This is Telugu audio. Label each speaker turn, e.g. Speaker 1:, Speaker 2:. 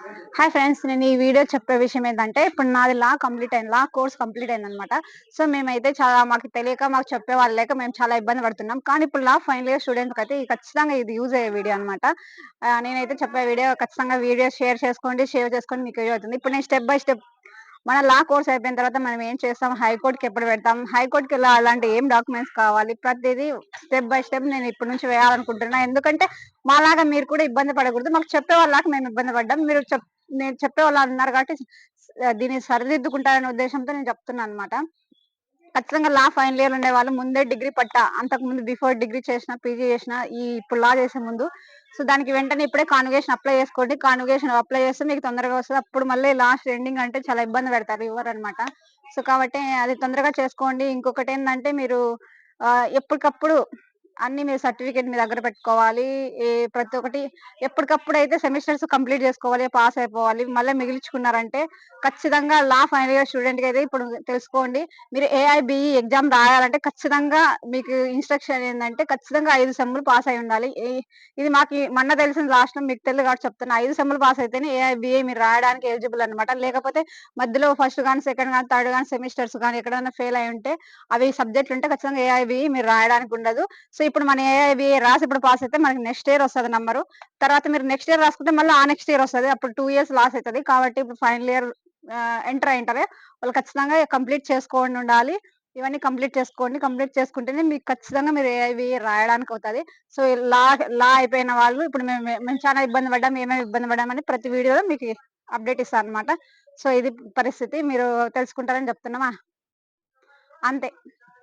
Speaker 1: Hi friends. నేను ఈ వీడియో చెప్పే విషయం ఏంటంటే, ఇప్పుడు నాది లా కంప్లీట్ అయింది. లా కోర్స్ కంప్లీట్ అయిందనమాట. సో, మేమైతే చాలా మాకు తెలియక, మాకు చెప్పేవాళ్ళు లేక మేము చాలా ఇబ్బంది పడుతున్నాం. కానీ ఇప్పుడు లా ఫైనల్ ఇయర్ స్టూడెంట్స్‌కైతే ఖచ్చితంగా ఇది యూజ్ అయ్యే వీడియో అనమాట. నేనైతే చెప్పే వీడియో ఖచ్చితంగా వీడియో షేర్ చేసుకోండి, సేవ్ చేసుకోండి, మీకు యూజ్ అవుతుంది. ఇప్పుడు నేను స్టెప్ బై స్టెప్ మన లా కోర్స్ అయిపోయిన తర్వాత మనం ఏం చేస్తాం, హైకోర్ట్‌కి ఎప్పుడు పెడతాం, హైకోర్ట్‌కి అలాంటి ఏం డాక్యుమెంట్స్ కావాలి, ప్రతిదీ స్టెప్ బై స్టెప్ నేను ఇప్పటి నుంచి వేయాలనుకుంటున్నా. ఎందుకంటే మాలాగా మీరు కూడా ఇబ్బంది పడకూడదు. మాకు చెప్పేవాళ్ళలాగా మేము ఇబ్బంది పడ్డాం. నేను చెప్పేవాళ్ళు అన్నారు కాబట్టి దీన్ని సరిదిద్దుకుంటారనే ఉద్దేశంతో నేను చెప్తున్నాననమాట. ఖచ్చితంగా లా ఫైనల్ ఇయర్ ఉండేవాళ్ళు ముందే డిగ్రీ పట్టా, అంతకుముందు బిఫోర్ డిగ్రీ చేసినా, పీజీ చేసినా, ఇప్పుడు లా చేసే ముందు దానికి వెంటనే ఇప్పుడే కాన్వొకేషన్ అప్లై చేసుకోండి. కాన్వొకేషన్ అప్లై చేస్తే మీకు తొందరగా వస్తది. అప్పుడు మళ్ళీ లాస్ట్ ఎండింగ్ అంటే చాలా ఇబ్బంది పెడతారు, ఇవ్వరనమాట. సో, కాబట్టి అది తొందరగా చేసుకోండి. ఇంకొకటేందంటే మీరు ఎప్పటికప్పుడు అన్ని మీరు సర్టిఫికేట్ మీ దగ్గర పెట్టుకోవాలి. ప్రతి ఒక్కటి ఎప్పటికప్పుడైతే సెమిస్టర్స్ కంప్లీట్ చేసుకోవాలి, పాస్ అయిపోవాలి. మళ్ళీ మిగిల్చుకున్నారంటే ఖచ్చితంగా లా ఫైనల్ ఇయర్ స్టూడెంట్‌కైతే ఇప్పుడు తెలుసుకోండి. మీరు ఏఐబీఈ ఎగ్జామ్ రాయాలంటే ఖచ్చితంగా మీకు ఇన్‌స్ట్రక్షన్ ఏందంటే ఖచ్చితంగా 5 సెమ్‌లు పాస్ అయ్యి ఉండాలి. ఇది మాకు మొన్న తెలిసింది లాస్ట్‌లో, మీకు తెలీదు కాబట్టి చెప్తున్నా. 5 సెమ్‌లు పాస్ అయితేనే ఏఐబీఈ మీరు రాయడానికి ఎలిజిబుల్ అనమాట. లేకపోతే మధ్యలో ఫస్ట్ గాని, సెకండ్ గాని, థర్డ్ గాని సెమిస్టర్స్ గాని ఎక్కడైనా ఫెయిల్ అయ్యి ఉంటే అవి సబ్జెక్టులు ఉంటే ఖచ్చితంగా ఏఐబీఈ మీరు రాయడానికి ఉండదు. సో, ఇప్పుడు మన ఏఐబీఏ రాసి ఇప్పుడు పాస్ అయితే మనకి నెక్స్ట్ ఇయర్ వస్తది నంబరు. తర్వాత మీరు నెక్స్ట్ ఇయర్ రాసుకుంటే మళ్ళీ ఆ నెక్స్ట్ ఇయర్ వస్తది. అప్పుడు 2 ఇయర్స్ లాస్ అయితది. కాబట్టి ఇప్పుడు ఫైనల్ ఇయర్ ఎంటర్ అయ్యుంటారు. వాళ్ళు ఖచ్చితంగా కంప్లీట్ చేసుకోండి ఉండాలి. ఇవన్నీ కంప్లీట్ చేసుకోండి. కంప్లీట్ చేసుకుంటేనే మీకు ఖచ్చితంగా మీరు ఏఐబీఏ రాయడానికి అవుతది. సో, లా లా అయిపోయిన వాళ్ళు ఇప్పుడు మేము చాలా ఇబ్బంది పడ్డాం. ఏమేమి ఇబ్బంది పడ్డామని ప్రతి వీడియోలో మీకు అప్డేట్ ఇస్తానన్నమాట. సో, ఇది పరిస్థితి. మీరు తెలుసుకుంటారని చెప్తున్నామా? అంతే.